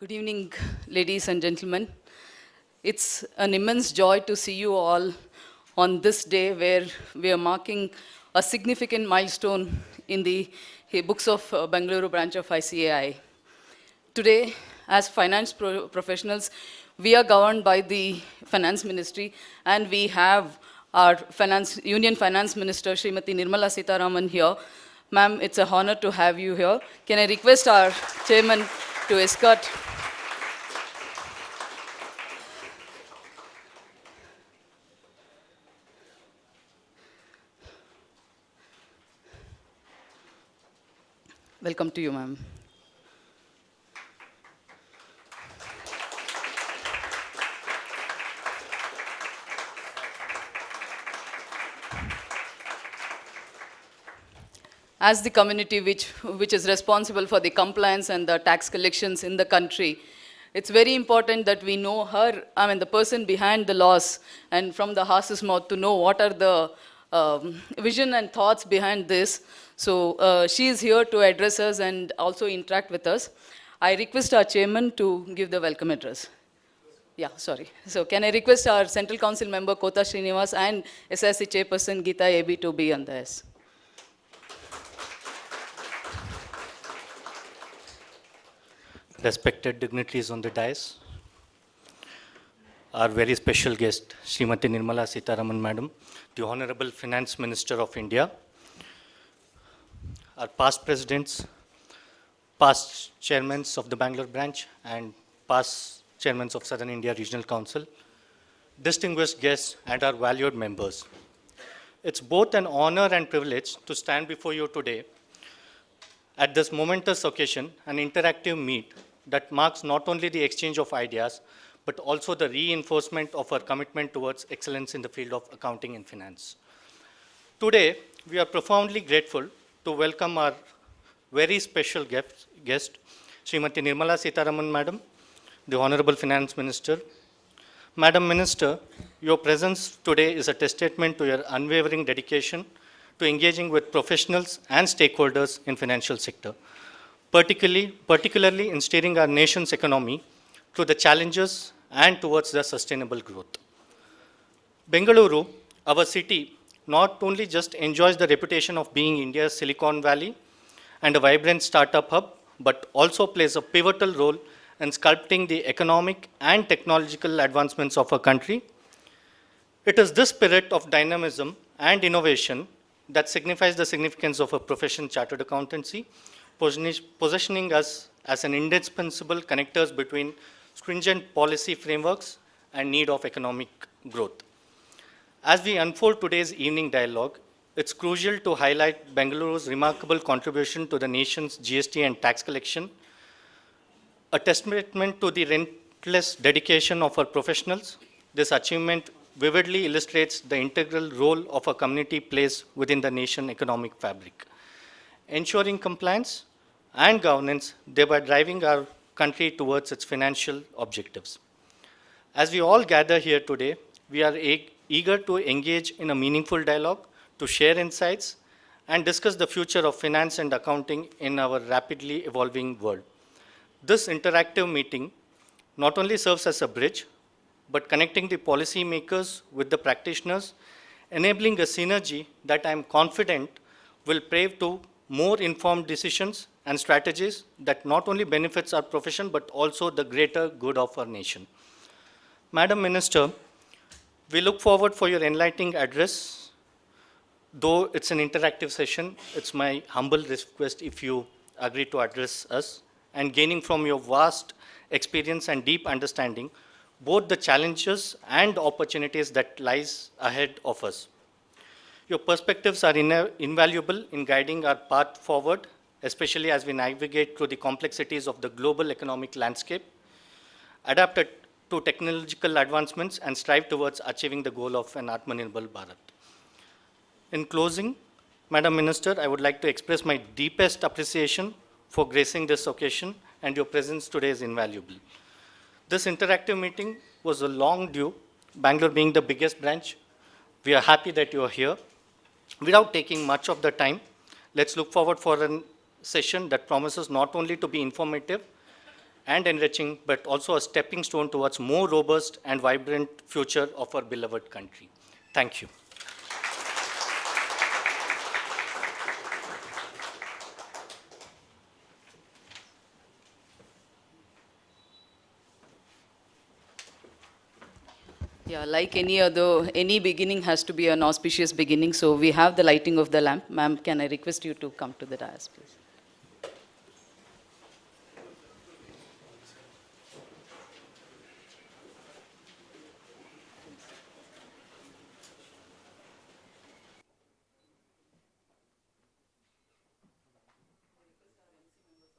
Good evening, ladies and gentlemen. It's an immense joy to see you all on this day where we are marking a significant milestone in the books of Bangalore branch of ICAI. Today, as finance professionals, we are governed by the finance ministry, and we have our Union Finance Minister, Srimati Nirmala Sitharaman here. Ma'am, it's an honor to have you here. Can I request our chairman to escort? Welcome to you, ma'am. As the community which is responsible for the compliance and the tax collections in the country, it's very important that we know the person behind the laws, and from the horse's mouth to know what are the vision and thoughts behind this. So she is here to address us and also interact with us. I request our chairman to give the welcome address. Yeah, sorry. So can I request our Central Council member Kota Srinivas and SSC chairperson Geeta AB to be on this. Respected dignitaries on the dais, our very special guest, Srimati Nirmala Sitharaman Madam, the Honorable Finance Minister of India, our past presidents, past chairmen of the Bangalore branch, and past chairmen of Southern India Regional Council, distinguished guests, and our valued members. It's both an honor and privilege to stand before you today at this momentous occasion, an interactive meet that marks not only the exchange of ideas, but also the reinforcement of our commitment towards excellence in the field of accounting and finance. Today, we are profoundly grateful to welcome our very special guest, Srimati Nirmala Sitharaman Madam, the Honorable Finance Minister. Madam Minister, your presence today is a testament to your unwavering dedication to engaging with professionals and stakeholders in financial sector, particularly in steering our nation's economy through the challenges and towards the sustainable growth. Bengaluru, our city, not only just enjoys the reputation of being India's Silicon Valley and a vibrant startup hub, but also plays a pivotal role in sculpting the economic and technological advancements of our country. It is this spirit of dynamism and innovation that signifies the significance of a profession, chartered accountancy, positioning us as an indispensable connectors between stringent policy frameworks and need of economic growth. As we unfold today's evening dialogue, it's crucial to highlight Bengaluru's remarkable contribution to the nation's GST and tax collection, a testament to the relentless dedication of our professionals. This achievement vividly illustrates the integral role of a community plays within the nation economic fabric, ensuring compliance and governance, thereby driving our country towards its financial objectives. As we all gather here today, we are eager to engage in a meaningful dialogue, to share insights, and discuss the future of finance and accounting in our rapidly evolving world. This interactive meeting not only serves as a bridge, but connecting the policymakers with the practitioners, enabling a synergy that I am confident will pave to more informed decisions and strategies that not only benefits our profession, but also the greater good of our nation. Madam Minister, we look forward for your enlightening address. Though it's an interactive session, it's my humble request if you agree to address us, and gaining from your vast experience and deep understanding both the challenges and opportunities that lies ahead of us. Your perspectives are invaluable in guiding our path forward, especially as we navigate through the complexities of the global economic landscape, adapt to technological advancements, and strive towards achieving the goal of an Atmanirbhar Bharat. In closing, Madam Minister, I would like to express my deepest appreciation for gracing this occasion, and your presence today is invaluable. This interactive meeting was a long due, Bangalore being the biggest branch. We are happy that you are here. Without taking much of the time, let's look forward for a session that promises not only to be informative, and enriching, but also a stepping stone towards more robust and vibrant future of our beloved country. Thank you. Yeah, like any beginning has to be an auspicious beginning. So we have the lighting of the lamp. Ma'am, can I request you to come to the dais, please?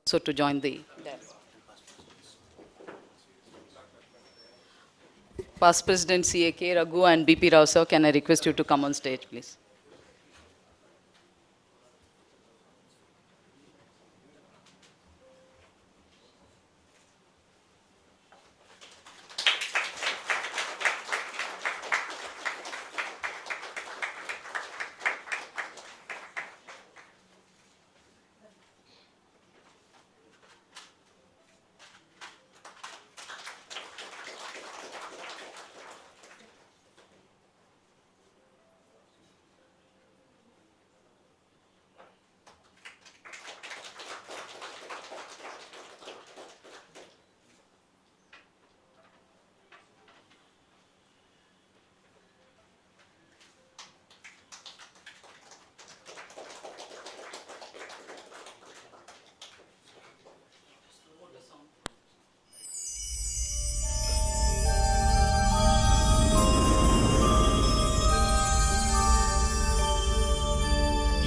So to join the dais. Past President C.A.K. Raghu and B.P. Rao sir, can I request you to come on stage, please?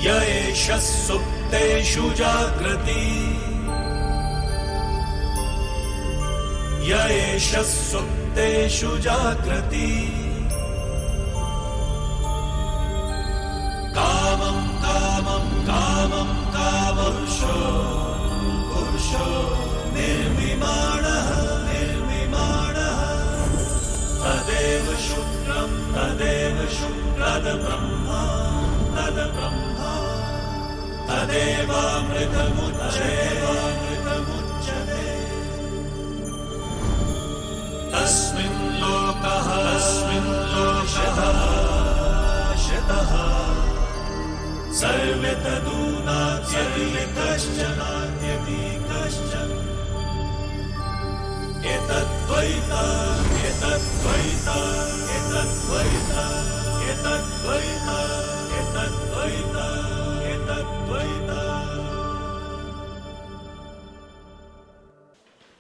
य एष सुप्तेषु जाग्रति य एष सुप्तेषु जाग्रति कामं कामं कामं कामपुरुषो पुरुषो निर्विमाणः निर्विमाणः तदेव शुक्रं तद्ब्रह्मा तद्ब्रह्मा तदेवामृतमुच्यते तस्मिन् लोकः शतः सर्वे तदूनात्यपि कश्चन एतद्वैता एतद्वैता एतद्वैता एतद्वैता एतद्वैता एतद्वैता.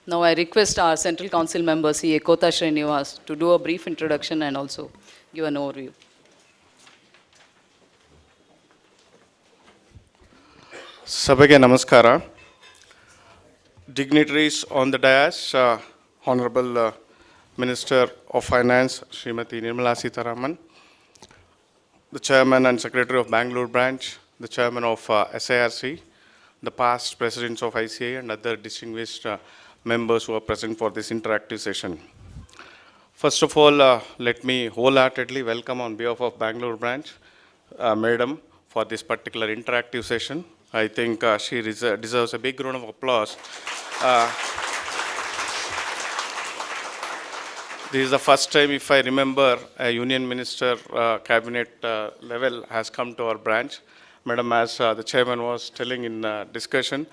Now I request our Central Council member C.A. Kota Srinivas to do a brief introduction and also give an overview. Sabhage Namaskara. Dignitaries on the dais, Honorable Minister of Finance, Srimati Nirmala Sitharaman, the Chairman and Secretary of Bangalore Branch, the Chairman of SIRC, the past Presidents of ICA and other distinguished members who are present for this interactive session. First of all, let me wholeheartedly welcome on behalf of Bangalore Branch, Madam, for this particular interactive session. I think she deserves a big round of applause. This is the first time, if I remember, a Union Minister cabinet level has come to our branch. Madam, as the chairman was telling in discussion,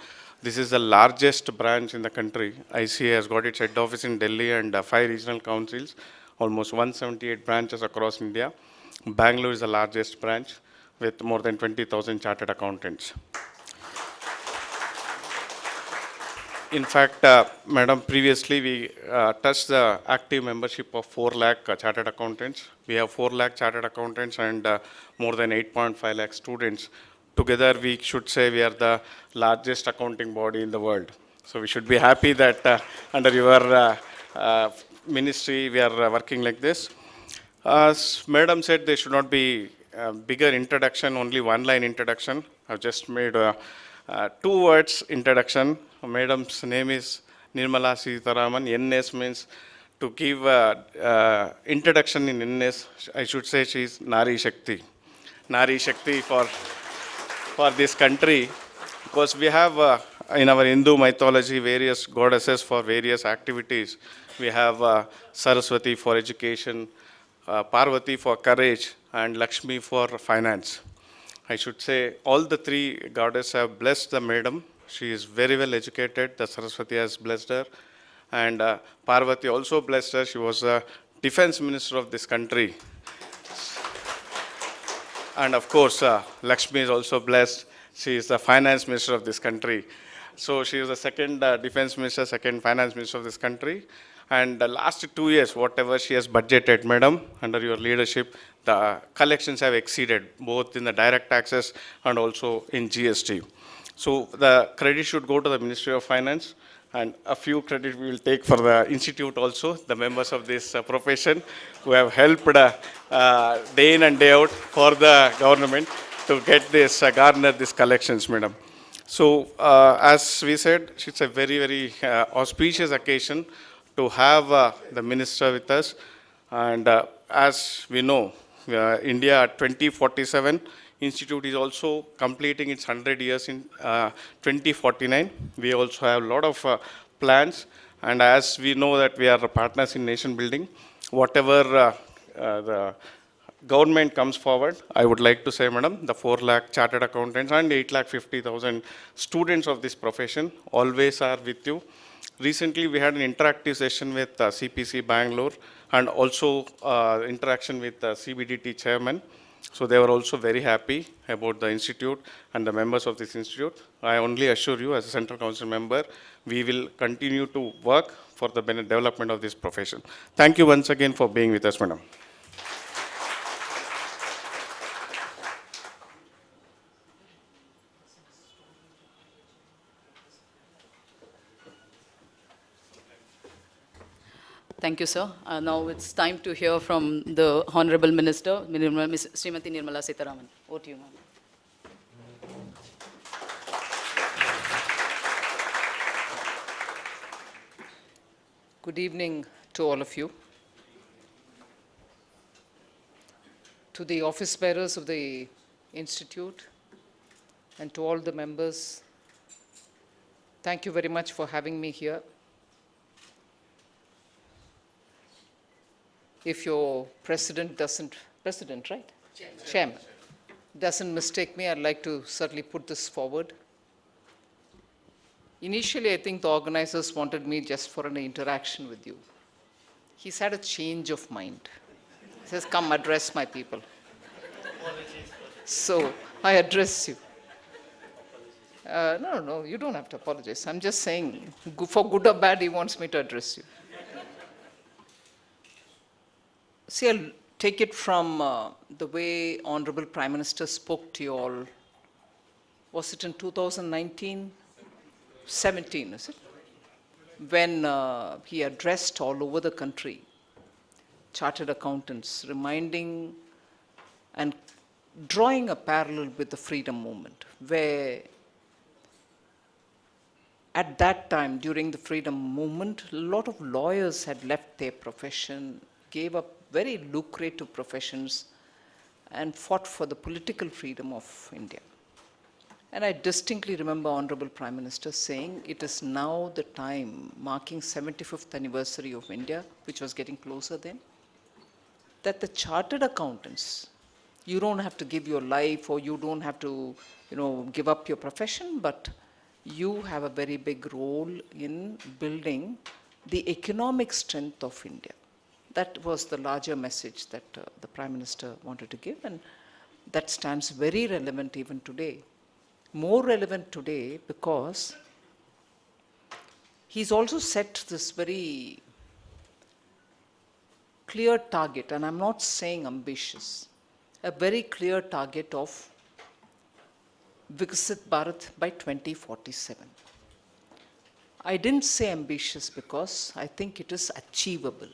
this is the largest branch in the country. ICA has got its head office in Delhi and 5 regional councils, almost 178 branches across India. Bangalore is the largest branch with more than 20,000 chartered accountants. In fact, Madam, previously we touched the active membership of 4 lakh chartered accountants. We have 4 lakh chartered accountants and more than 8.5 lakh students. Together, we should say we are the largest accounting body in the world. So we should be happy that under your ministry, we are working like this. As Madam said, there should not be a bigger introduction, only one-line introduction. I've just made 2 words introduction. Madam's name is Nirmala Sitharaman. NS means to give introduction in NS. I should say she is Nari Shakti. Nari Shakti for this country. because we have in our Hindu mythology various goddesses for various activities. We have Saraswati for education, Parvati for courage, and Lakshmi for finance. I should say all the three goddesses have blessed the madam. She is very well educated. The Saraswati has blessed her. And Parvati also blessed her. She was the defense minister of this country. And of course, Lakshmi is also blessed. She is the finance minister of this country. So she is the second defense minister, second finance minister of this country. And the last 2 years, whatever she has budgeted, madam, under your leadership, the collections have exceeded, both in the direct taxes and also in GST. So the credit should go to the Ministry of Finance, and a few credit we will take for the institute also, the members of this profession who have helped day in and day out for the government to get this, garner these collections, madam. So as we said, it's a very, very auspicious occasion to have the minister with us. And as we know, India 2047 Institute is also completing its 100 years in 2049. We also have a lot of plans. And as we know that we are partners in nation building, whatever the government comes forward, I would like to say, madam, the 4 lakh chartered accountants and 8,50,000 students of this profession always are with you. Recently, we had an interactive session with CPC Bangalore and also interaction with the CBDT chairman. So they were also very happy about the institute and the members of this institute. I only assure you, as a Central Council member, we will continue to work for the development of this profession. Thank you once again for being with us, madam. Thank you, sir. Now it's time to hear from the Honorable Minister, Srimati Nirmala Sitharaman. Over to you, ma'am. Good evening to all of you. To the office bearers of the Institute and to all the members, thank you very much for having me here. If your president right? Chairman, doesn't mistake me, I'd like to certainly put this forward. Initially, I think the organizers wanted me just for an interaction with you. He's had a change of mind. He says, come address my people. So I address you. No, you don't have to apologize. I'm just saying, for good or bad, he wants me to address you. See, I'll take it from the way Honorable Prime Minister spoke to you all. Was it in 2019? 17, is it? When he addressed all over the country chartered accountants, reminding and drawing a parallel with the freedom movement, where at that time, during the freedom movement, a lot of lawyers had left their profession, gave up very lucrative professions, and fought for the political freedom of India. And I distinctly remember Honorable Prime Minister saying it is now the time, marking 75th anniversary of India, which was getting closer then, that the chartered accountants, you don't have to give your life or you don't have to, give up your profession, but you have a very big role in building the economic strength of India. That was the larger message that the Prime Minister wanted to give, and that stands very relevant even today. More relevant today because he's also set this very clear target, and I'm not saying ambitious, a very clear target of Viksit Bharat by 2047. I didn't say ambitious because I think it is achievable.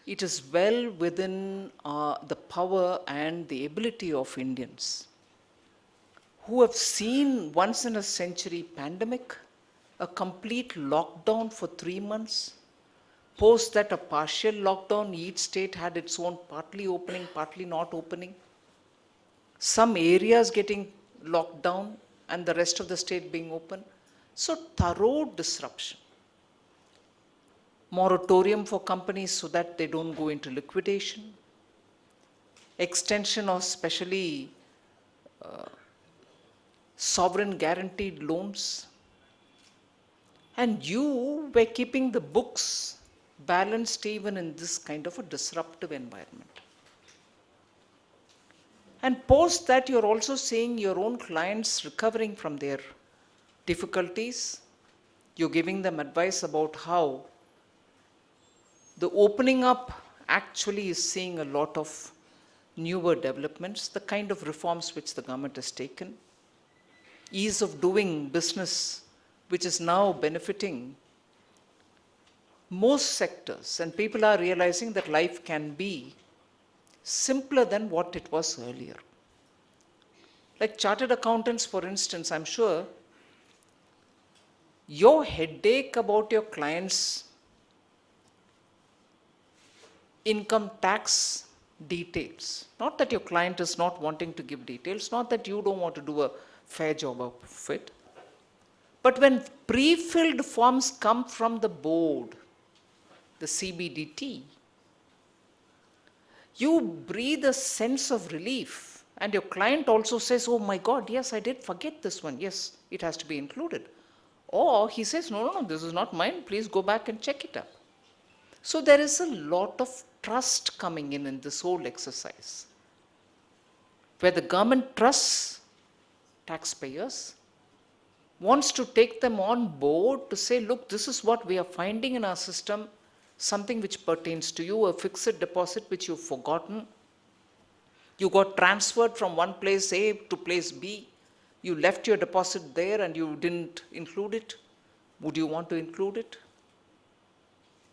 It is well within the power and the ability of Indians who have seen once in a century pandemic, a complete lockdown for 3 months, post that a partial lockdown, each state had its own partly opening, partly not opening, some areas getting locked down, and the rest of the state being open. So thorough disruption. Moratorium for companies so that they don't go into liquidation. Extension of especially sovereign guaranteed loans. And you were keeping the books balanced even in this kind of a disruptive environment. And post that, you're also seeing your own clients recovering from their difficulties. You're giving them advice about how the opening up actually is seeing a lot of newer developments, the kind of reforms which the government has taken, ease of doing business, which is now benefiting most sectors, and people are realizing that life can be simpler than what it was earlier. Like chartered accountants, for instance, I'm sure your headache about your clients' income tax details, not that your client is not wanting to give details, not that you don't want to do a fair job of it, but when pre-filled forms come from the board, the CBDT, you breathe a sense of relief, and your client also says, oh my God, yes, I did forget this one, yes, it has to be included. Or he says, no, this is not mine, please go back and check it up. So there is a lot of trust coming in this whole exercise, where the government trusts taxpayers, wants to take them on board to say, look, this is what we are finding in our system, something which pertains to you, a fixed deposit which you've forgotten. You got transferred from one place A to place B. You left your deposit there and you didn't include it. Would you want to include it?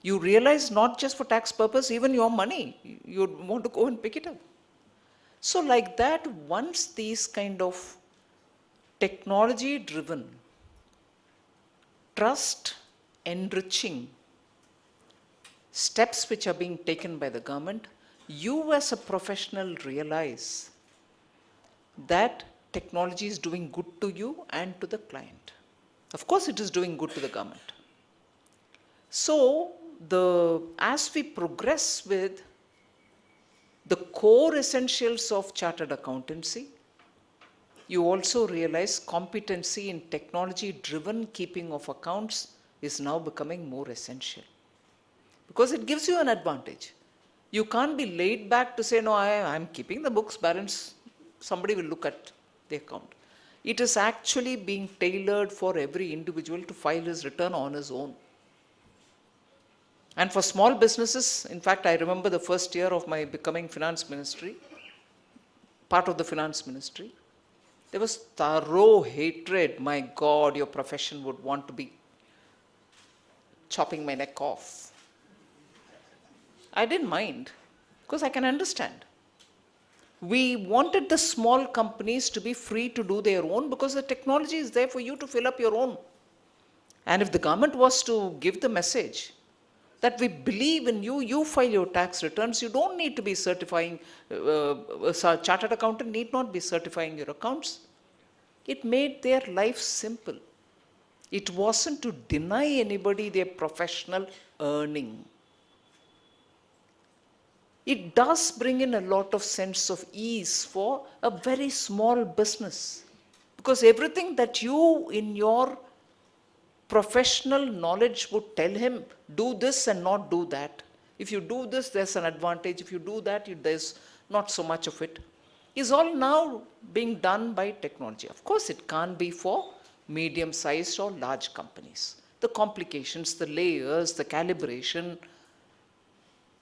You realize not just for tax purpose, even your money, you'd want to go and pick it up. So like that, once these kind of technology-driven, trust-enriching steps which are being taken by the government, you as a professional realize that technology is doing good to you and to the client. Of course, it is doing good to the government. So, as we progress with the core essentials of chartered accountancy, you also realize competency in technology-driven keeping of accounts is now becoming more essential. Because it gives you an advantage. You can't be laid back to say, no, I'm keeping the books balance, somebody will look at the account. It is actually being tailored for every individual to file his return on his own. And for small businesses, in fact, I remember the first year of my becoming finance ministry, part of the finance ministry, there was thorough hatred. My God, your profession would want to be chopping my neck off. I didn't mind, because I can understand. We wanted the small companies to be free to do their own, because the technology is there for you to fill up your own. And if the government was to give the message that we believe in you, you file your tax returns, you don't need to be certifying, a chartered accountant need not be certifying your accounts. It made their life simple. It wasn't to deny anybody their professional earning. It does bring in a lot of sense of ease for a very small business, because everything that you in your professional knowledge would tell him, do this and not do that. If you do this, there's an advantage. If you do that, there's not so much of it. Is all now being done by technology. Of course, it can't be for medium-sized or large companies. The complications, the layers, the calibration,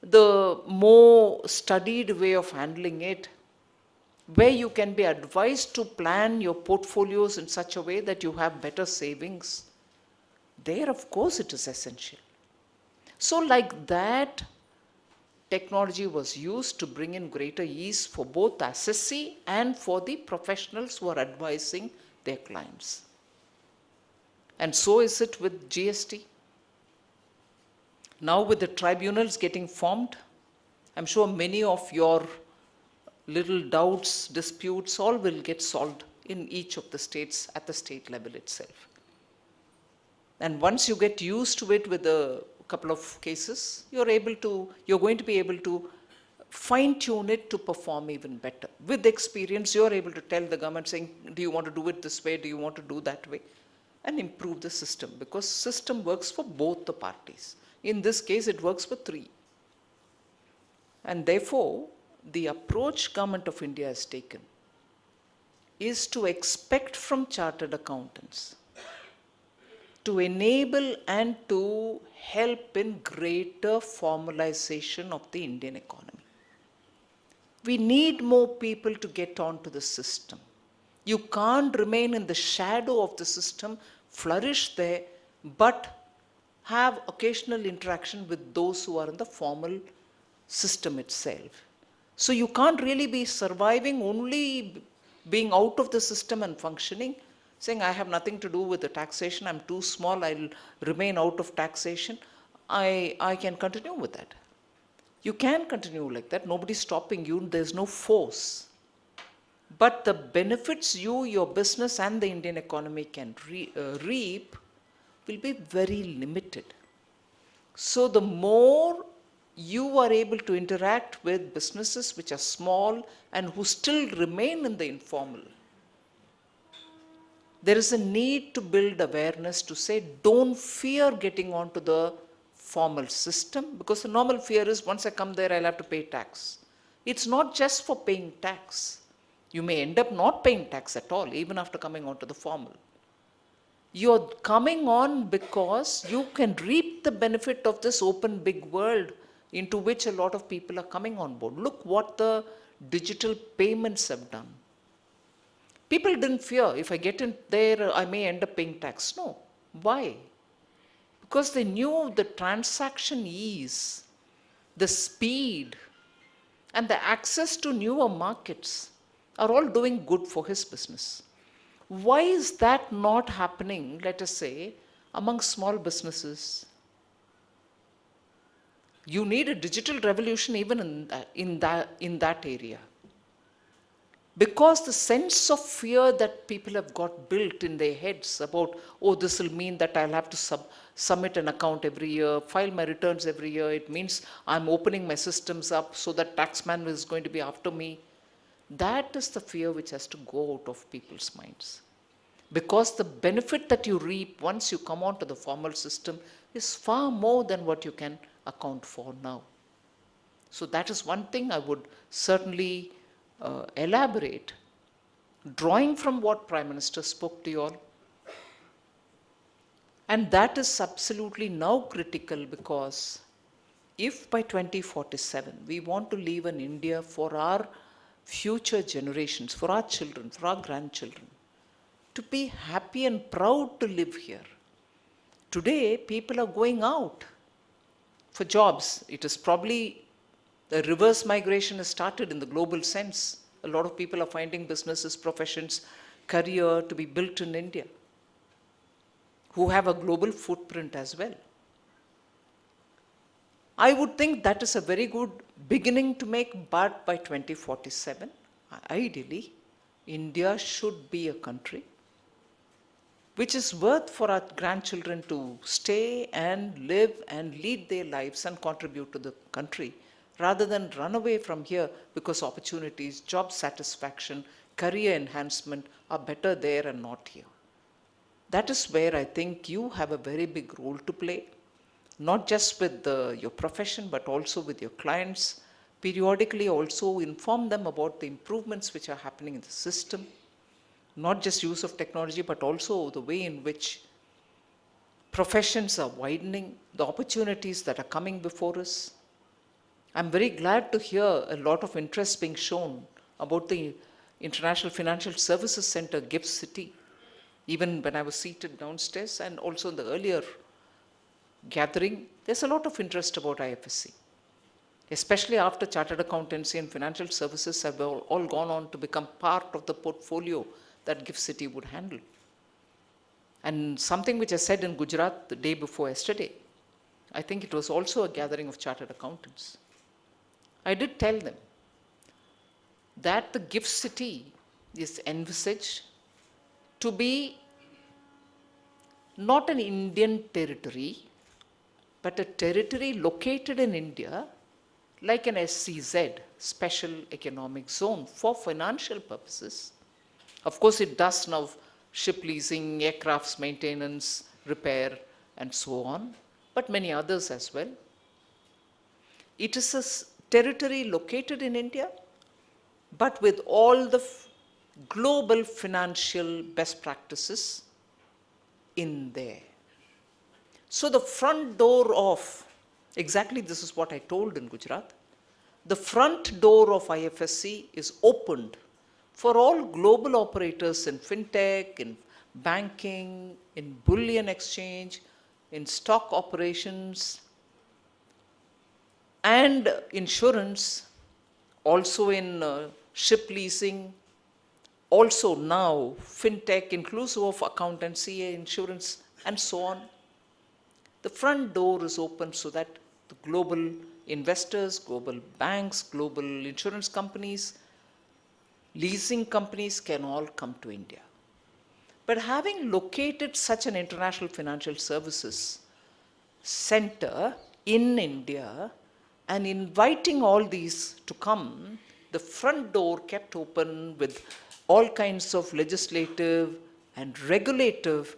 the more studied way of handling it, where you can be advised to plan your portfolios in such a way that you have better savings, there, of course, it is essential. So like that, technology was used to bring in greater ease for both the assessee and for the professionals who are advising their clients. And so is it with GST. Now with the tribunals getting formed, I'm sure many of your little doubts, disputes, all will get solved in each of the states at the state level itself. And once you get used to it with a couple of cases, you're going to be able to fine tune it to perform even better. With experience, you're able to tell the government saying, do you want to do it this way? Do you want to do that way? And improve the system, because system works for both the parties. In this case, it works for three. And therefore, the approach Government of India has taken is to expect from chartered accountants to enable and to help in greater formalization of the Indian economy. We need more people to get onto the system. You can't remain in the shadow of the system, flourish there, but have occasional interaction with those who are in the formal system itself. So you can't really be surviving only being out of the system and functioning, saying I have nothing to do with the taxation, I'm too small, I'll remain out of taxation. I can continue with that. You can continue like that, nobody's stopping you, there's no force. But the benefits you, your business and the Indian economy can reap will be very limited. So the more you are able to interact with businesses which are small and who still remain in the informal, there is a need to build awareness to say, don't fear getting onto the formal system, because the normal fear is once I come there, I'll have to pay tax. It's not just for paying tax. You may end up not paying tax at all, even after coming onto the formal. You're coming on because you can reap the benefit of this open big world into which a lot of people are coming on board. Look what the digital payments have done. People didn't fear, if I get in there, I may end up paying tax. No. Why? Because they knew the transaction ease, the speed, and the access to newer markets are all doing good for his business. Why is that not happening, let us say, among small businesses? You need a digital revolution even in that area. Because the sense of fear that people have got built in their heads about, oh, this will mean that I'll have to submit an account every year, file my returns every year. It means I'm opening my systems up so that taxman is going to be after me. That is the fear which has to go out of people's minds. Because the benefit that you reap once you come onto the formal system is far more than what you can account for now. So that is one thing I would certainly elaborate, drawing from what Prime Minister spoke to you all. And that is absolutely now critical, because if by 2047 we want to leave an India for our future generations, for our children, for our grandchildren, to be happy and proud to live here. Today, people are going out for jobs. It is probably the reverse migration has started in the global sense. A lot of people are finding businesses, professions, career to be built in India, who have a global footprint as well. I would think that is a very good beginning to make, but by 2047, ideally, India should be a country which is worth for our grandchildren to stay and live and lead their lives and contribute to the country, rather than run away from here because opportunities, job satisfaction, career enhancement are better there and not here. That is where I think you have a very big role to play, not just with your profession, but also with your clients. Periodically also inform them about the improvements which are happening in the system, not just use of technology, but also the way in which professions are widening, the opportunities that are coming before us. I'm very glad to hear a lot of interest being shown about the International Financial Services Center, GIFT City, even when I was seated downstairs, and also in the earlier gathering, there's a lot of interest about IFSC, especially after chartered accountancy and financial services have all gone on to become part of the portfolio that GIFT City would handle. And something which I said in Gujarat the day before yesterday, I think it was also a gathering of chartered accountants. I did tell them that the GIFT City is envisaged to be not an Indian territory, but a territory located in India, like an SCZ, Special Economic Zone, for financial purposes. Of course, it does now ship leasing, aircrafts maintenance, repair, and so on, but many others as well. It is a territory located in India, but with all the global financial best practices in there. So the front door of, exactly this is what I told in Gujarat, the front door of IFSC is opened for all global operators in fintech, in banking, in bullion exchange, in stock operations, and insurance, also in ship leasing, also now fintech, inclusive of accountancy, insurance, and so on. The front door is open so that the global investors, global banks, global insurance companies, leasing companies can all come to India. But having located such an international financial services center in India and inviting all these to come, the front door kept open with all kinds of legislative and regulative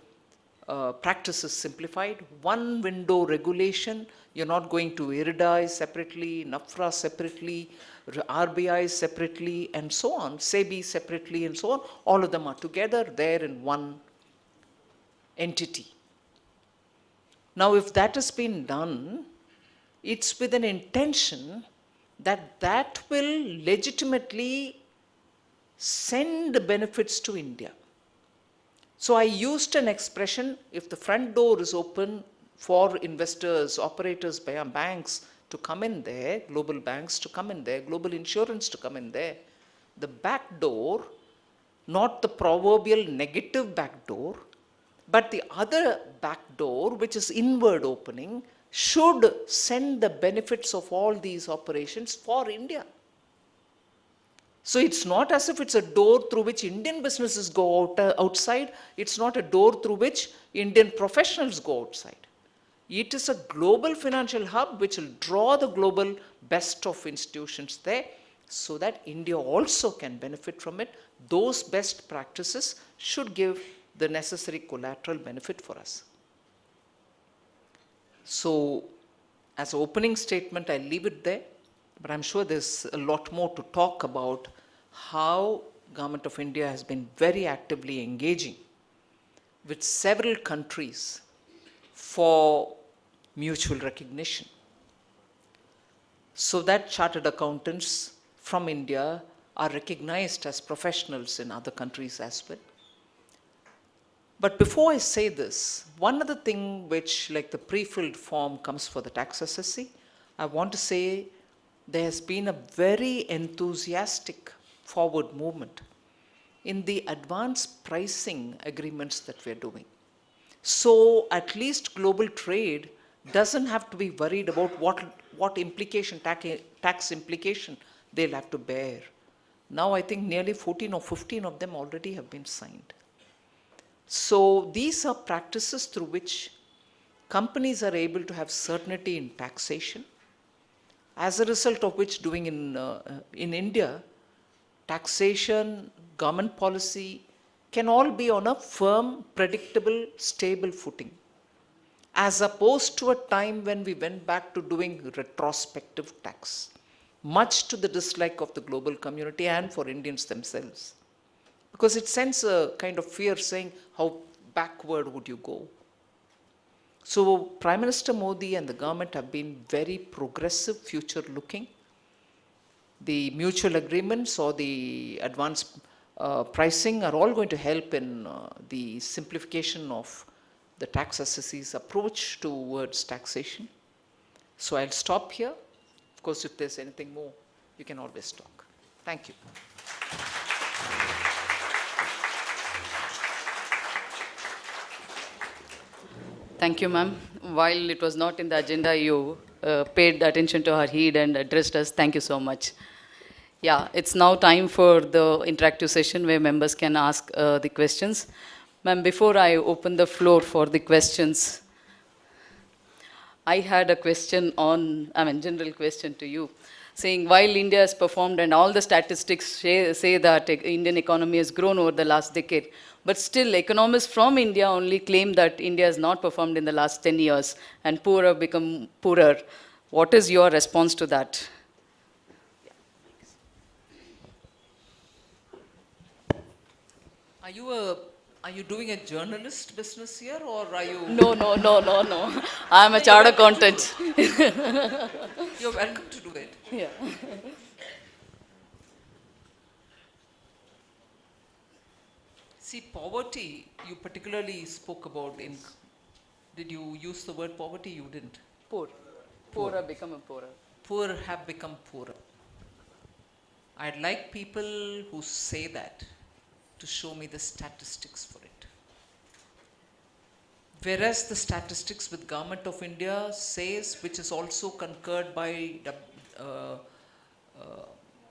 practices simplified. One window regulation, you're not going to IRDAI separately, NAFRA separately, RBI separately, and so on, SEBI separately, and so on. All of them are together there in one entity. Now, if that has been done, it's with an intention that that will legitimately send benefits to India. So I used an expression, if the front door is open for investors, operators, banks to come in there, global banks to come in there, global insurance to come in there, the back door, not the proverbial negative back door, but the other back door, which is inward opening, should send the benefits of all these operations for India. So it's not as if it's a door through which Indian businesses go outside. It's not a door through which Indian professionals go outside. It is a global financial hub which will draw the global best of institutions there so that India also can benefit from it. Those best practices should give the necessary collateral benefit for us. So as an opening statement, I leave it there. But I'm sure there's a lot more to talk about how Government of India has been very actively engaging with several countries for mutual recognition, so that chartered accountants from India are recognized as professionals in other countries as well. But before I say this, one other thing which, like the pre-filled form comes for the tax SSC, I want to say there has been a very enthusiastic forward movement in the advanced pricing agreements that we're doing. So at least global trade doesn't have to be worried about what implication, tax implication they'll have to bear. Now I think nearly 14 or 15 of them already have been signed. So these are practices through which companies are able to have certainty in taxation, as a result of which doing in India, taxation, government policy can all be on a firm, predictable, stable footing, as opposed to a time when we went back to doing retrospective tax, much to the dislike of the global community and for Indians themselves. Because it sends a kind of fear saying, how backward would you go? So Prime Minister Modi and the government have been very progressive, future-looking. The mutual agreements or the advanced pricing are all going to help in the simplification of the tax assessee's approach towards taxation. So I'll stop here. Of course, if there's anything more, you can always talk. Thank you. Thank you, ma'am. While it was not in the agenda, you paid attention to our heed and addressed us. Thank you so much. Yeah, it's now time for the interactive session where members can ask the questions. Ma'am, before I open the floor for the questions, I had a question general question to you, saying while India has performed and all the statistics say that Indian economy has grown over the last decade, but still economists from India only claim that India has not performed in the last 10 years and poorer become poorer. What is your response to that? Are you doing a journalist business here, or are you? No, no, no, no, no. I'm a You're charter welcome to do accountant. You're welcome to do it. Yeah. See, poverty, you particularly spoke about in. Did you use the word poverty? You didn't. Poor. Poorer become a poorer. Poor have become poorer. I'd like people who say that to show me the statistics for it. Whereas the statistics with Government of India says, which is also concurred by uh,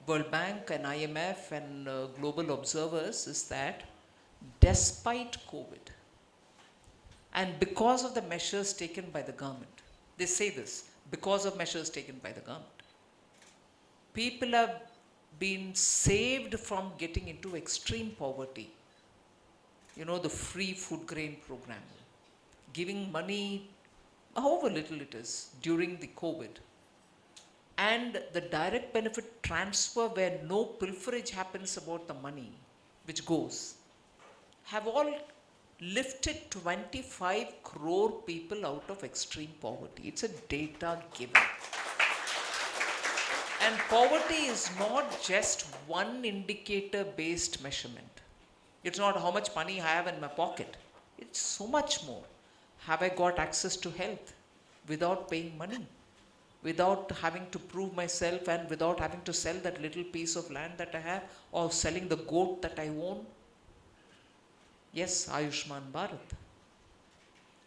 World Bank and IMF and global observers, is that despite COVID and because of the measures taken by the government, they say this, because of measures taken by the government, people have been saved from getting into extreme poverty. You know, the free food grain program, giving money, however little it is, during the COVID, and the direct benefit transfer where no pilferage happens about the money which goes, have all lifted 25 crore people out of extreme poverty. It's a data given. And poverty is not just one indicator based measurement. It's not how much money I have in my pocket. It's so much more. Have I got access to health without paying money? Without having to prove myself and without having to sell that little piece of land that I have or selling the goat that I own? Yes, Ayushman Bharat.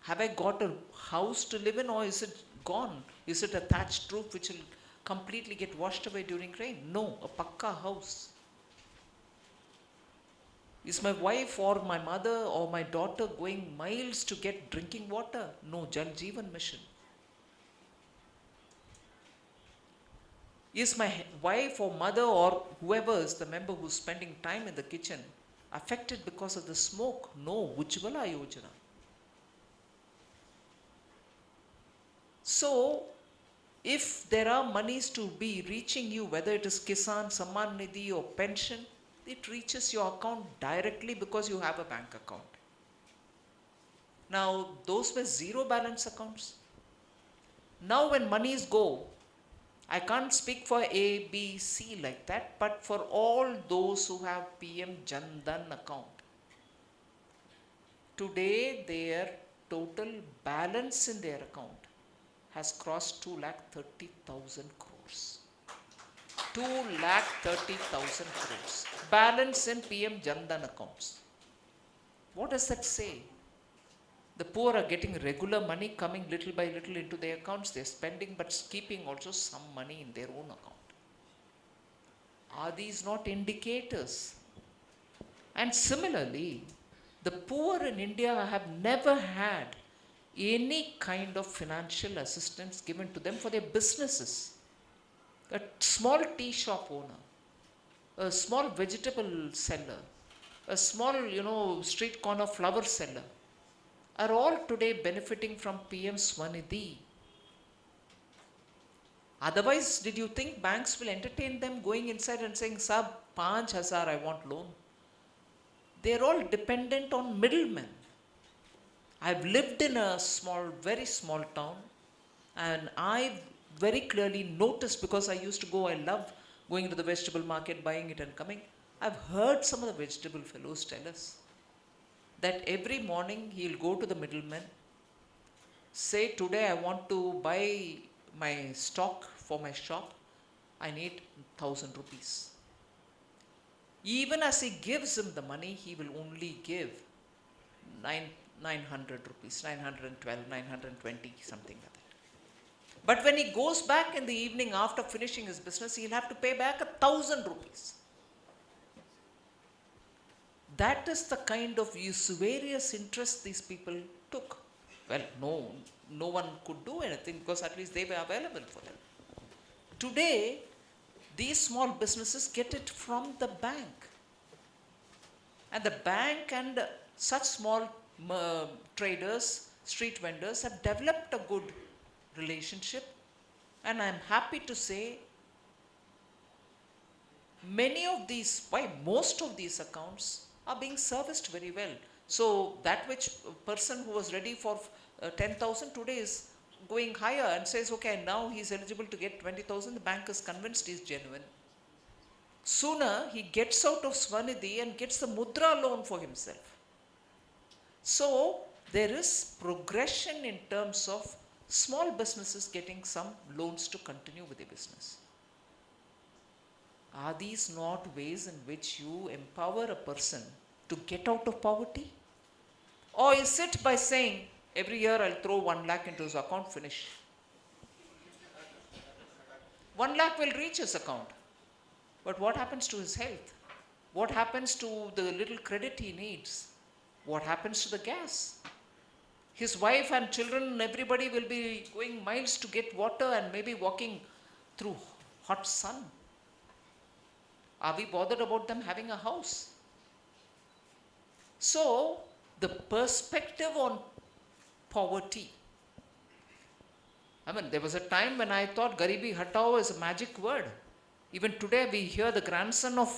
Have I got a house to live in, or is it gone? Is it a thatched roof which will completely get washed away during rain? No, a pakka house. Is my wife or my mother or my daughter going miles to get drinking water? No, Jal Jeevan Mission. Is my wife or mother or whoever is the member who's spending time in the kitchen affected because of the smoke? No, Ujjwala Yojana. So, if there are monies to be reaching you, whether it is Kisan, Samman Nidhi or pension, it reaches your account directly because you have a bank account. Now, those were zero balance accounts. Now when monies go, I can't speak for A, B, C like that, but for all those who have PM Jan Dhan account, today their total balance in their account has crossed 2,30,000 crores. 2,30,000 crores. Balance in PM Jan Dhan accounts. What does that say? The poor are getting regular money coming little by little into their accounts. They're spending but keeping also some money in their own account. Are these not indicators? And similarly, the poor in India have never had any kind of financial assistance given to them for their businesses. A small tea shop owner, a small vegetable seller, a small, street corner flower seller, are all today benefiting from PM Swanidhi. Otherwise, did you think banks will entertain them going inside and saying, Sab, 5,000 I want loan? They're all dependent on middlemen. I've lived in a very small town, and I very clearly noticed, because I used to I love going to the vegetable market, buying it and coming. I've heard some of the vegetable fellows tell us that every morning he'll go to the middleman, say, today I want to buy my stock for my shop, I need 1,000 rupees. Even as he gives him the money, he will only give 900 rupees, 912, 920, something like that. But when he goes back in the evening after finishing his business, he'll have to pay back 1,000 rupees. That is the kind of usurious interest these people took. Well, no one could do anything because at least they were available for them. Today, these small businesses get it from the bank. And the bank and such small traders, street vendors have developed a good relationship. And I'm happy to say most of these accounts are being serviced very well. So that which person who was ready for 10,000 today is going higher and says, okay, now he's eligible to get 20,000. The bank is convinced he's genuine. Sooner he gets out of Swanidhi and gets the Mudra loan for himself. So there is progression in terms of small businesses getting some loans to continue with their business. Are these not ways in which you empower a person to get out of poverty? Or is it by saying, every year I'll throw 1 lakh into his account, finish? 1 lakh will reach his account. But what happens to his health? What happens to the little credit he needs? What happens to the gas? His wife and children, everybody will be going miles to get water and maybe walking through hot sun. Are we bothered about them having a house? So, the perspective on poverty. There was a time when I thought Garibi Hatao is a magic word. Even today we hear the grandson of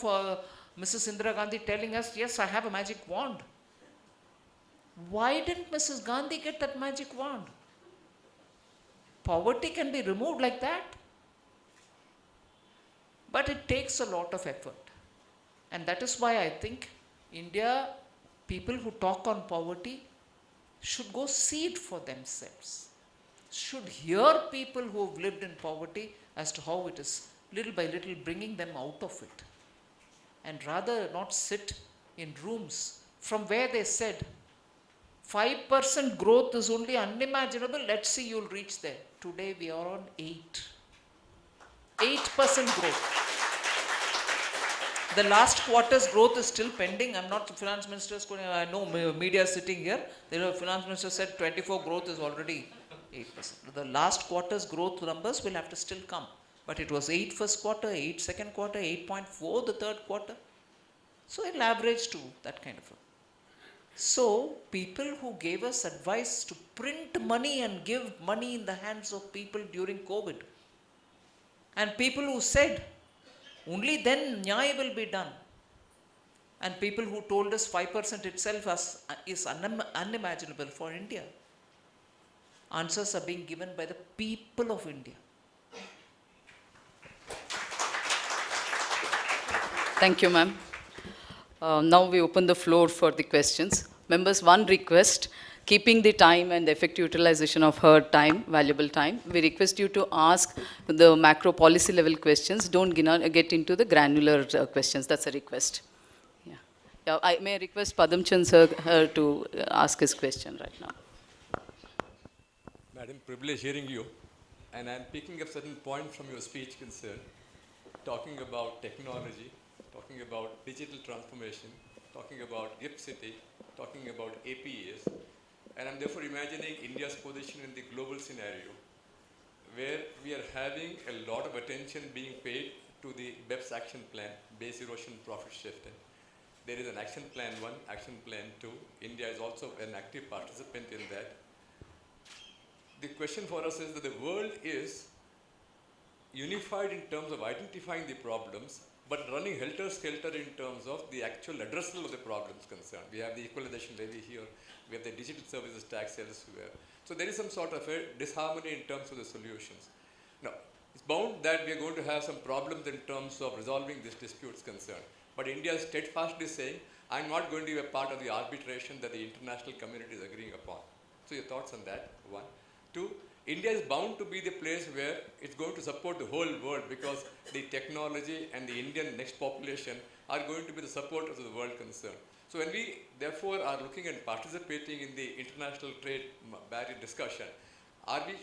Mrs. Indira Gandhi telling us, yes, I have a magic wand. Why didn't Mrs. Gandhi get that magic wand? Poverty can be removed like that. But it takes a lot of effort. And that is why I think India, people who talk on poverty should go see it for themselves. Should hear people who have lived in poverty as to how it is little by little bringing them out of it. And rather not sit in rooms from where they said 5% growth is only unimaginable, let's see you'll reach there. Today we are on 8%. 8% growth. The last quarter's growth is still pending. I'm not the finance minister. I know media sitting here. The finance minister said 24 growth is already 8%. The last quarter's growth numbers will have to still come. But it was 8 first quarter, 8 second quarter, 8.4 the third quarter. So it'll average to that kind of a. So people who gave us advice to print money and give money in the hands of people during COVID, and people who said only then Nyaya will be done, and people who told us 5% itself is unimaginable for India. Answers are being given by the people of India. Thank you, ma'am. Now we open the floor for the questions. Members, one request, keeping the time and the effective utilization of her time, valuable time, we request you to ask the macro policy level questions. Don't get into the granular questions. That's a request. Yeah, I may request Padamchand sir to ask his question right now. Madam, privilege hearing you. And I'm picking up certain points from your speech concern, talking about technology, talking about digital transformation, talking about GIFT City, talking about APAs. And I'm therefore imagining India's position in the global scenario, where we are having a lot of attention being paid to the BEPS action plan, base erosion profit shifting. There is an action plan 1, action plan 2. India is also an active participant in that. The question for us is that the world is unified in terms of identifying the problems, but running helter-skelter in terms of the actual addressal of the problems concerned. We have the equalization levy here, we have the digital services tax elsewhere. So there is some sort of a disharmony in terms of the solutions. Now, it's bound that we are going to have some problems in terms of resolving these disputes concerned. But India is steadfastly saying, I'm not going to be a part of the arbitration that the international community is agreeing upon. So your thoughts on that, 1. 2, India is bound to be the place where it's going to support the whole world because the technology and the Indian next population are going to be the supporters of the world concerned. So when we therefore are looking and participating in the international trade barrier discussion,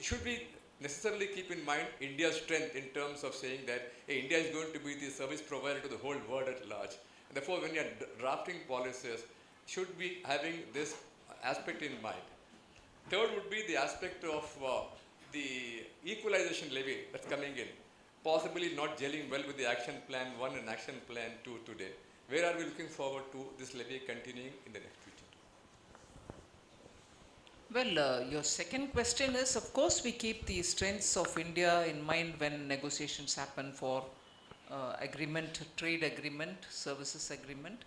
should we necessarily keep in mind India's strength in terms of saying that hey, India is going to be the service provider to the whole world at large. And therefore, when you are drafting policies, should be having this aspect in mind. Third would be the aspect of the equalization levy that's coming in, possibly not gelling well with the action plan 1 and action plan 2 today. Where are we looking forward to this levy continuing in the next future? Well, your second question is, of course, we keep the strengths of India in mind when negotiations happen for agreement, trade agreement, services agreement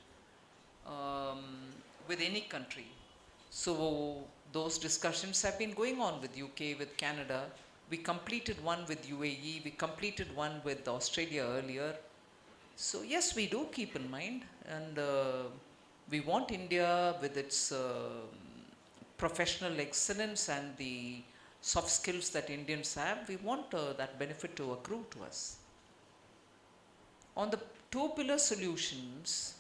with any country. So those discussions have been going on with UK, with Canada. We completed one with UAE. We completed one with Australia earlier. So yes, we do keep in mind, and we want India with its professional excellence and the soft skills that Indians have, we want that benefit to accrue to us. On the two-pillar solutions,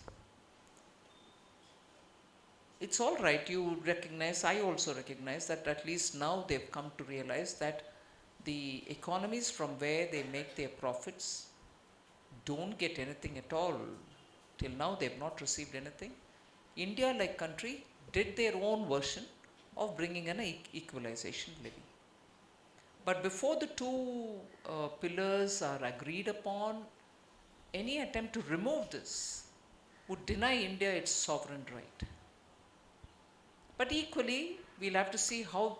it's all right, you recognize, I also recognize that at least now they've come to realize that the economies from where they make their profits don't get anything at all. Till now they've not received anything. India, like country, did their own version of bringing an equalization levy. But before the two pillars are agreed upon, any attempt to remove this would deny India its sovereign right. But equally, we'll have to see how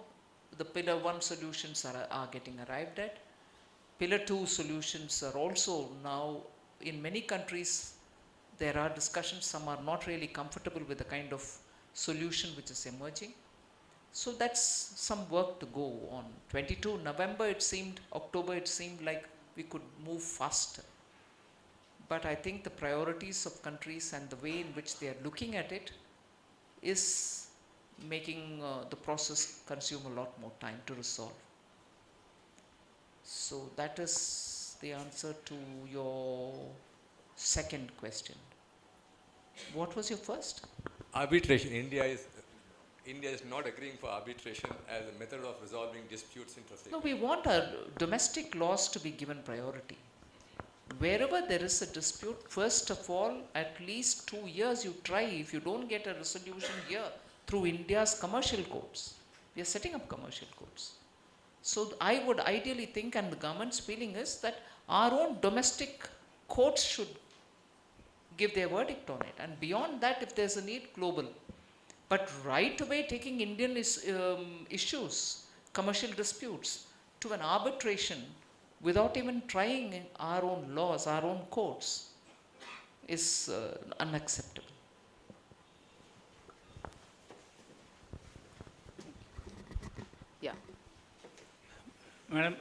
the pillar 1 solutions are getting arrived at. Pillar 2 solutions are also now, in many countries, there are discussions, some are not really comfortable with the kind of solution which is emerging. So that's some work to go on. 22 November it seemed, October it seemed like we could move faster. But I think the priorities of countries and the way in which they are looking at it is making the process consume a lot more time to resolve. So that is the answer to your second question. What was your first? Arbitration. India is not agreeing for arbitration as a method of resolving disputes interstate. No, we want our domestic laws to be given priority. Wherever there is a dispute, first of all, at least 2 years you try. If you don't get a resolution here through India's commercial courts, we are setting up commercial courts. So I would ideally think, and the government's feeling is that our own domestic courts should give their verdict on it. And beyond that, if there's a need, global. But right away taking Indian issues, commercial disputes, to an arbitration without even trying our own laws, our own courts, is unacceptable. Yeah. Madam,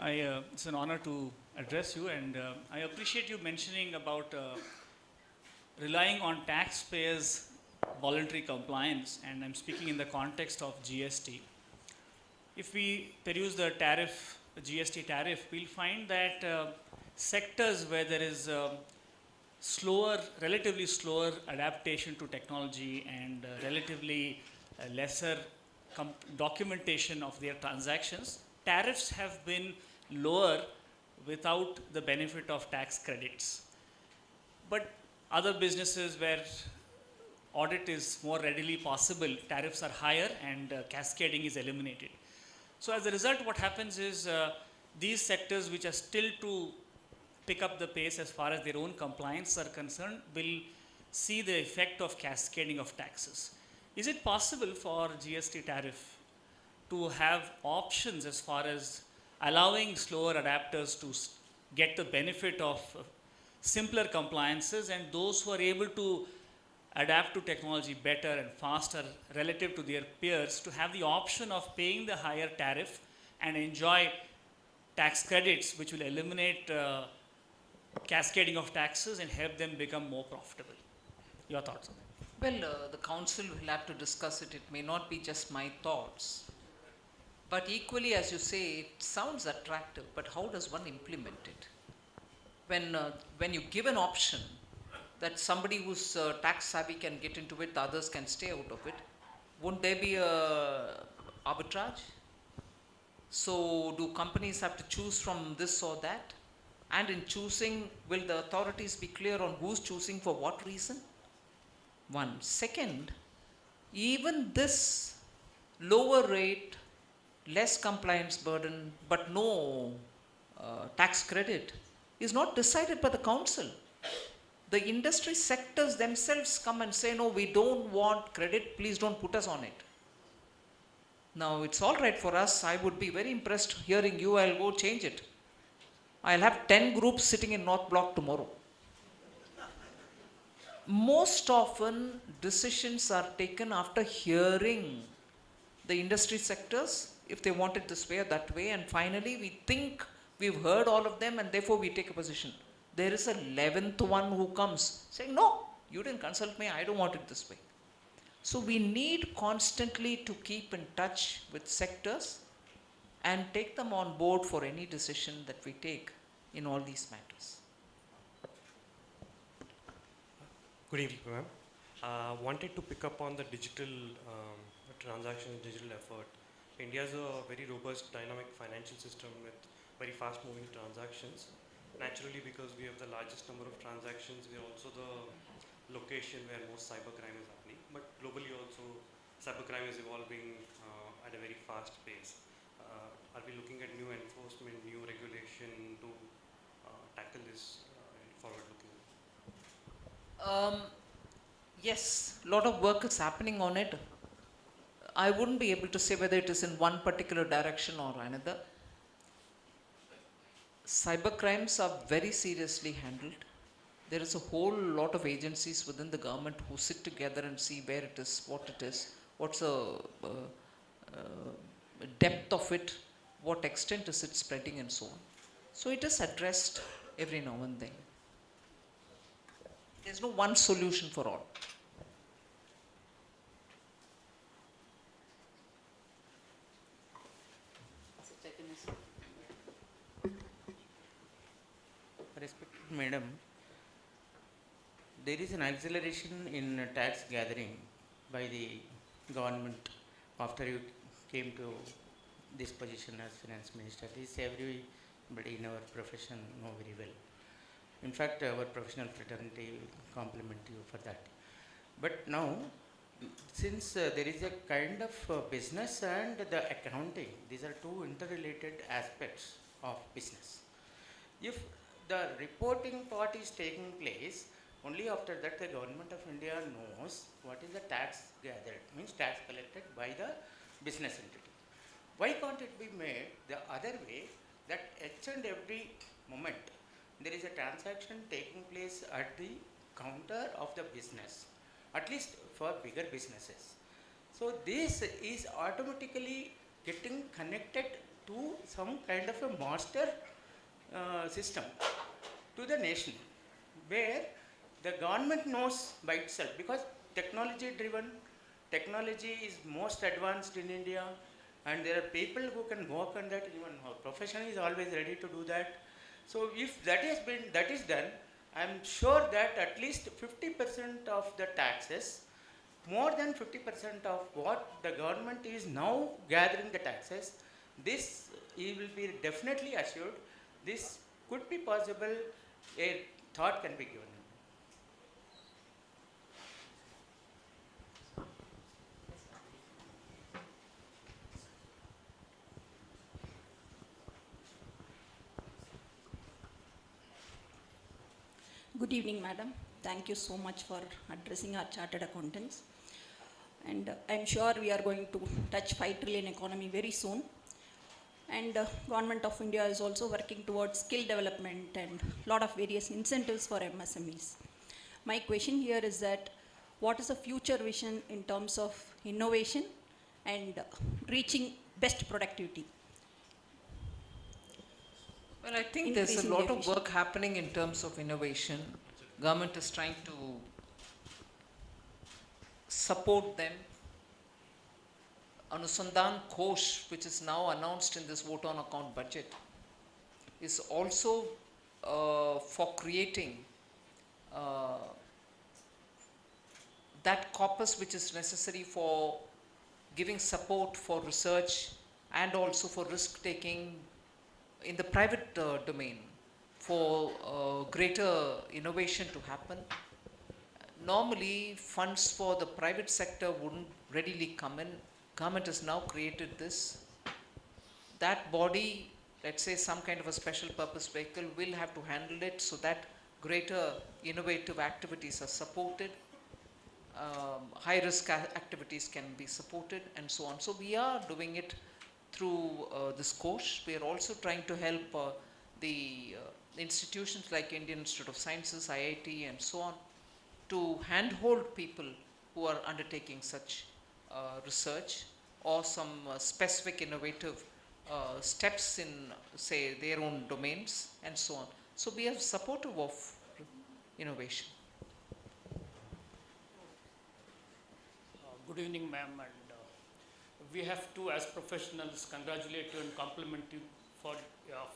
it's an honor to address you, and I appreciate you mentioning about relying on taxpayers' voluntary compliance, and I'm speaking in the context of GST. If we peruse the tariff, the GST tariff, we'll find that sectors where there is relatively slower adaptation to technology and relatively lesser documentation of their transactions, tariffs have been lower without the benefit of tax credits. But other businesses where audit is more readily possible, tariffs are higher and cascading is eliminated. So as a result, what happens is these sectors which are still to pick up the pace as far as their own compliance are concerned will see the effect of cascading of taxes. Is it possible for GST tariff to have options as far as allowing slower adapters to get the benefit of simpler compliances, and those who are able to adapt to technology better and faster relative to their peers to have the option of paying the higher tariff and enjoy tax credits which will eliminate cascading of taxes and help them become more profitable? Your thoughts on that? Well, the council will have to discuss it. It may not be just my thoughts. But equally, as you say, it sounds attractive, but how does one implement it? When you give an option that somebody who's tax savvy can get into it, the others can stay out of it, won't there be a arbitrage? So do companies have to choose from this or that? And in choosing, will the authorities be clear on who's choosing for what reason? One. Second, even this lower rate, less compliance burden, but no tax credit is not decided by the council. The industry sectors themselves come and say, no, we don't want credit, please don't put us on it. Now, it's all right for us. I would be very impressed hearing you. I'll go change it. I'll have 10 groups sitting in North Block tomorrow. Most often, decisions are taken after hearing the industry sectors, if they want it this way or that way, and finally we think we've heard all of them and therefore we take a position. There is a 11th one who comes saying, no, you didn't consult me, I don't want it this way. So we need constantly to keep in touch with sectors and take them on board for any decision that we take in all these matters. Good evening, ma'am. Wanted to pick up on the digital transaction, digital effort. India is a very robust, dynamic financial system with very fast-moving transactions. Naturally, because we have the largest number of transactions, we are also the location where most cybercrime is happening. But globally also, cybercrime is evolving at a very fast pace. Are we looking at new enforcement, new regulation to tackle this forward-looking? Yes, a lot of work is happening on it. I wouldn't be able to say whether it is in one particular direction or another. Cyber crimes are very seriously handled. There is a whole lot of agencies within the government who sit together and see where it is, what's the depth of it, what extent is it spreading and so on. So it is addressed every now and then. There's no one solution for all. Respected Madam, there is an acceleration in tax gathering by the government after you came to this position as Finance Minister. This everybody in our profession know very well. In fact, our professional fraternity compliment you for that. But now, since there is a kind of business and the accounting, these are two interrelated aspects of business. If the reporting part is taking place, only after that the government of India knows what is the tax gathered, means tax collected by the business entity. Why can't it be made the other way, that each and every moment there is a transaction taking place at the counter of the business, at least for bigger businesses. So this is automatically getting connected to some kind of a master system to the nation, where the government knows by itself, because technology driven, technology is most advanced in India, and there are people who can work on that. Even our profession is always ready to do that. So if that is done, I am sure that at least 50% of the taxes, more than 50% of what the government is now gathering the taxes, this will be definitely assured. This could be possible, a thought can be given. Good evening, Madam. Thank you so much for addressing our chartered accountants. And I'm sure we are going to touch 5 trillion economy very soon. And Government of India is also working towards skill development and lot of various incentives for MSMEs. My question here is that what is the future vision in terms of innovation and reaching best productivity? Well, I think there's a lot of work happening in terms of innovation. Government is trying to support them. Anusandhan Kosh, which is now announced in this vote on account budget, is also for creating that corpus which is necessary for giving support for research and also for risk taking in the private domain for greater innovation to happen. Normally, funds for the private sector wouldn't readily come in. Government has now created this. That body, let's say some kind of a special purpose vehicle, will have to handle it so that greater innovative activities are supported, high risk activities can be supported, and so on. So we are doing it through this course. We are also trying to help the institutions like Indian Institute of Sciences, IIT, and so on, to handhold people who are undertaking such research or some specific innovative steps in, say, their own domains, and so on. So we are supportive of innovation. Good evening, ma'am, and we have to, as professionals, congratulate you and compliment you for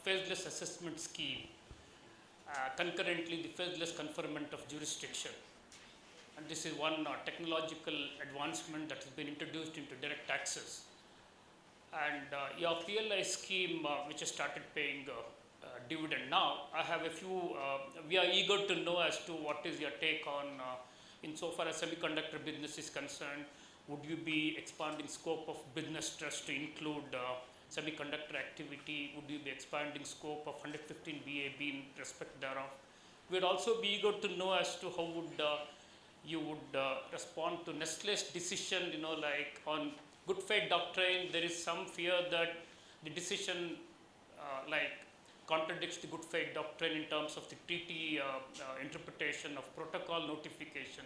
phaseless assessment scheme, concurrently the phaseless conferment of jurisdiction. And this is one technological advancement that has been introduced into direct taxes. And your PLI scheme, which has started paying dividend now, I have a few, we are eager to know as to what is your take on, insofar as semiconductor business is concerned, would you be expanding scope of business trust to include semiconductor activity? Would you be expanding scope of 115 BAB in respect thereof? We would also be eager to know as to how would you would respond to Nestle's decision, like on good faith doctrine. There is some fear that the decision contradicts the good faith doctrine in terms of the treaty interpretation of protocol notification.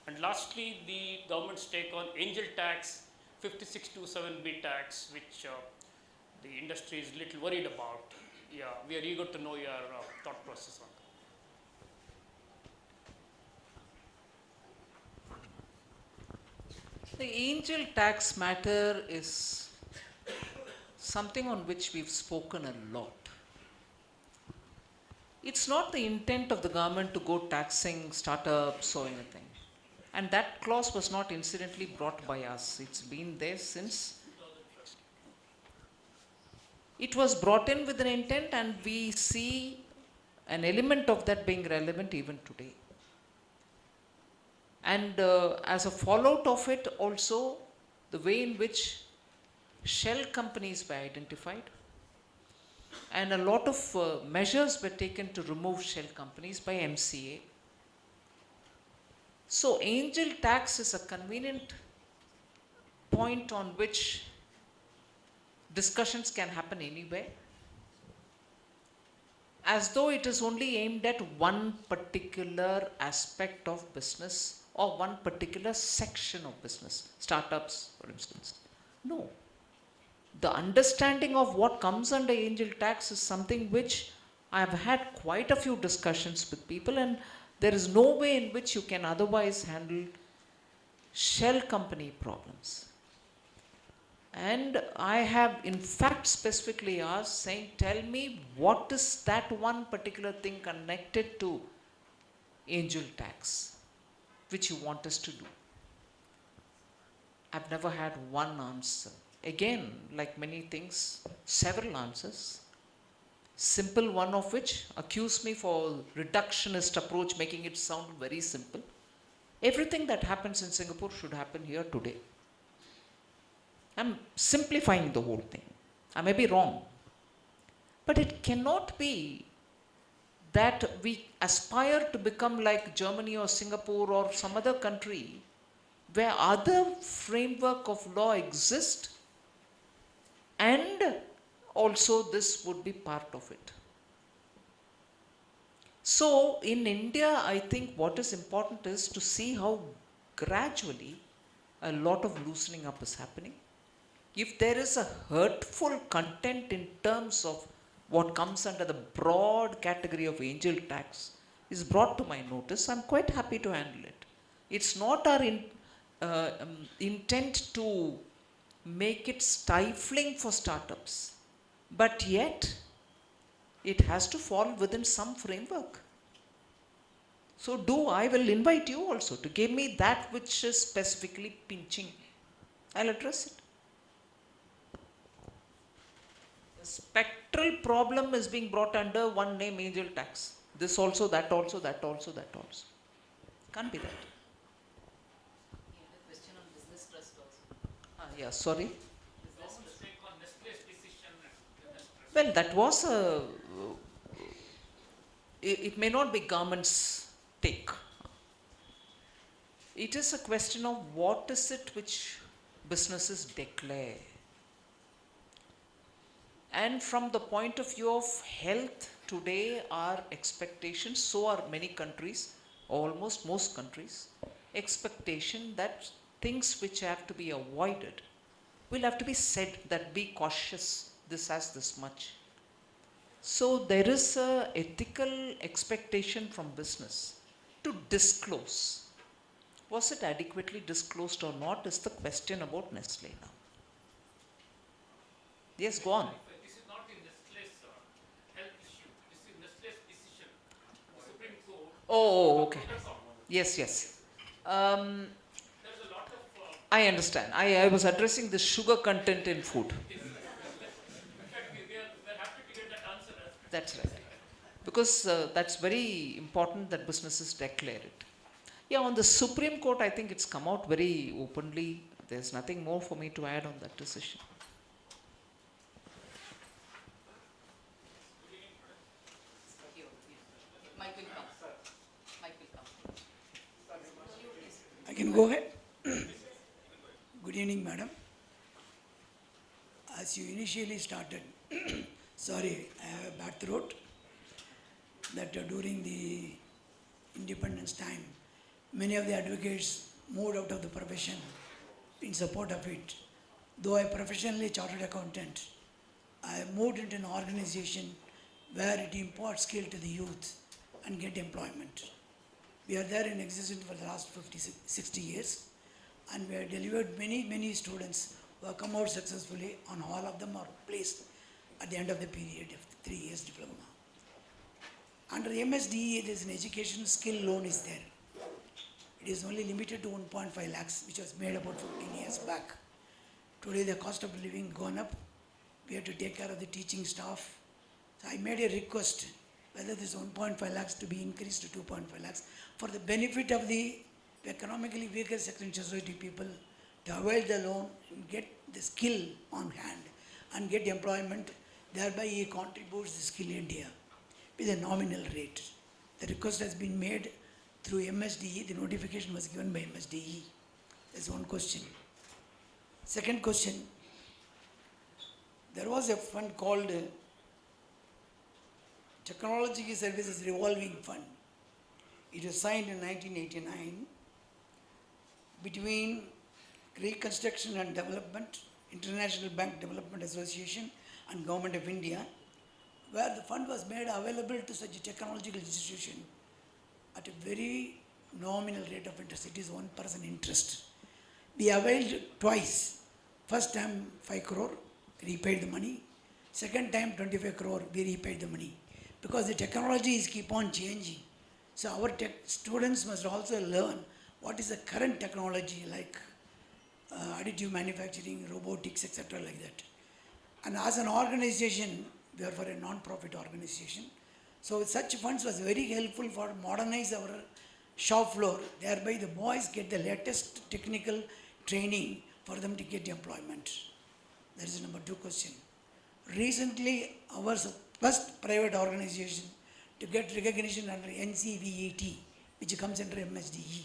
And lastly, the government's take on angel tax, 5627B tax, which the industry is a little worried about. Yeah, we are eager to know your thought process on that. The angel tax matter is something on which we've spoken a lot. It's not the intent of the government to go taxing startups or anything. And that clause was not incidentally brought by us. It's been there since. It was brought in with an intent, and we see an element of that being relevant even today. And as a fallout of it also, the way in which shell companies were identified, and a lot of measures were taken to remove shell companies by MCA. So angel tax is a convenient point on which discussions can happen anywhere, as though it is only aimed at one particular aspect of business or one particular section of business, startups, for instance. No. The understanding of what comes under angel tax is something which I have had quite a few discussions with people, and there is no way in which you can otherwise handle shell company problems. And I have in fact specifically asked, saying, tell me what is that one particular thing connected to angel tax which you want us to do. I've never had one answer. Again, like many things, several answers. Simple one of which accuse me for reductionist approach, making it sound very simple. Everything that happens in Singapore should happen here today. I'm simplifying the whole thing. I may be wrong. But it cannot be that we aspire to become like Germany or Singapore or some other country where other framework of law exists, and also this would be part of it. So in India, I think what is important is to see how gradually a lot of loosening up is happening. If there is a hurtful content in terms of what comes under the broad category of angel tax is brought to my notice, I'm quite happy to handle it. It's not our intent to make it stifling for startups, but yet it has to fall within some framework. So I will invite you also to give me that which is specifically pinching. I'll address it. spectral problem is being brought under one name, angel tax. This also, that also, that also, that also. Can't be that. Yeah, sorry. Well, that was a, it may not be government's take. It is a question of what is it which businesses declare. And from the point of view of health, today our expectations, so are many countries, almost most countries, expectation that things which have to be avoided will have to be said, that be cautious, this has this much. So there is a ethical expectation from business to disclose. Was it adequately disclosed or not is the question about Nestle now. Yes, go on. This is not in Nestle's health issue. This is Nestle's decision. The Supreme Court. Oh, okay. Yes, yes. There's a lot of. I understand. I was addressing the sugar content in food. In fact, we're happy to get that answer. That's right. Because that's very important that businesses declare it. Yeah, on the Supreme Court, I think it's come out very openly. There's nothing more for me to add on that decision. Mike will come. Mike will come. I can go ahead. Good evening, madam. As you initially started, sorry, I have a bad throat, that during the independence time, many of the advocates moved out of the profession in support of it. Though I professionally chartered accountant, I moved into an organization where it imparts skill to the youth and get employment. We are there in existence for the last 50, 60 years, and we have delivered many students who have come out successfully, and all of them are placed at the end of the period of 3 years diploma. Under MSDE, there is an education skill loan is there. It is only limited to 1.5 lakhs, which was made about 15 years back. Today the cost of living gone up. We have to take care of the teaching staff. So I made a request whether this 1.5 lakhs to be increased to 2.5 lakhs for the benefit of the economically weaker section society people to avail the loan and get the skill on hand and get employment. Thereby he contributes the skill India with a nominal rate. The request has been made through MSDE. The notification was given by MSDE. That's one question. Second question, there was a fund called Technology Services Revolving Fund. It was signed in 1989 between Reconstruction and Development, International Bank Development Association and Government of India, where the fund was made available to such a technological institution at a very nominal rate of interest. It is 1% interest. We availed twice. First time 5 crore, repaid the money. Second time 25 crore, we repaid the money. Because the technology is keep on changing. So our students must also learn what is the current technology like additive manufacturing, robotics, etc. like that. And as an organization, we are for a non-profit organization. So such funds was very helpful for modernize our shop floor. Thereby the boys get the latest technical training for them to get employment. That is number 2 question. Recently, our first private organization to get recognition under NCVET, which comes under MSDE.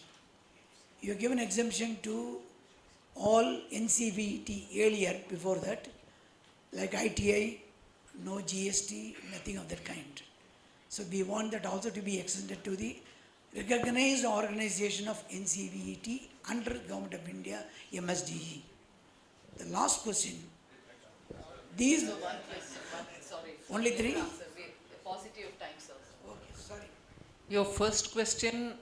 You have given exemption to all NCVET earlier before that, like ITI, no GST, nothing of that kind. So we want that also to be extended to the recognized organization of NCVET under Government of India, MSDE. The last question, these, Sorry. Only 3? Positive times also. Okay, sorry. Your first question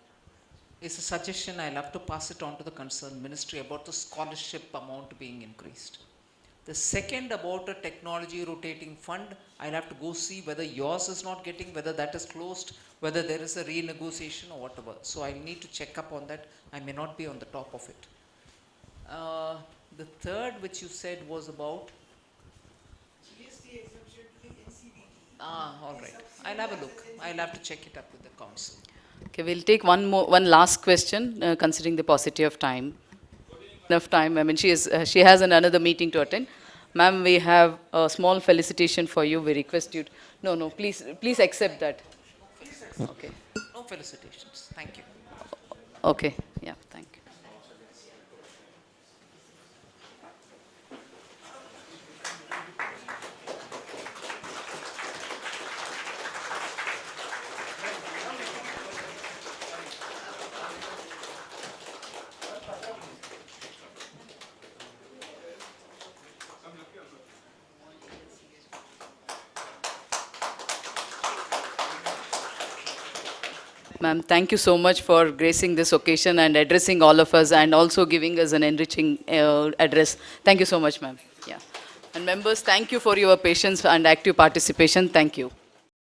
is a suggestion. I'll have to pass it on to the concerned ministry about the scholarship amount being increased. The second about a technology rotating fund, I'll have to go see whether yours is not getting, whether that is closed, whether there is a renegotiation or whatever. So I'll need to check up on that. I may not be on the top of it. The third which you said was about GST exemption All right. I'll have a look. I'll have to check it up with the council. Okay, we'll take one last question, considering the paucity of time. Enough time, I mean, she has another meeting to attend. Ma'am, we have a small felicitation for you, we request you, no, please accept that. Okay, No felicitations. Thank you. okay, yeah, thank you. Ma'am, thank you so much for gracing this occasion and addressing all of us and also giving us an enriching address. Thank you so much, ma'am. Yeah. And members, thank you for your patience and active participation. Thank you.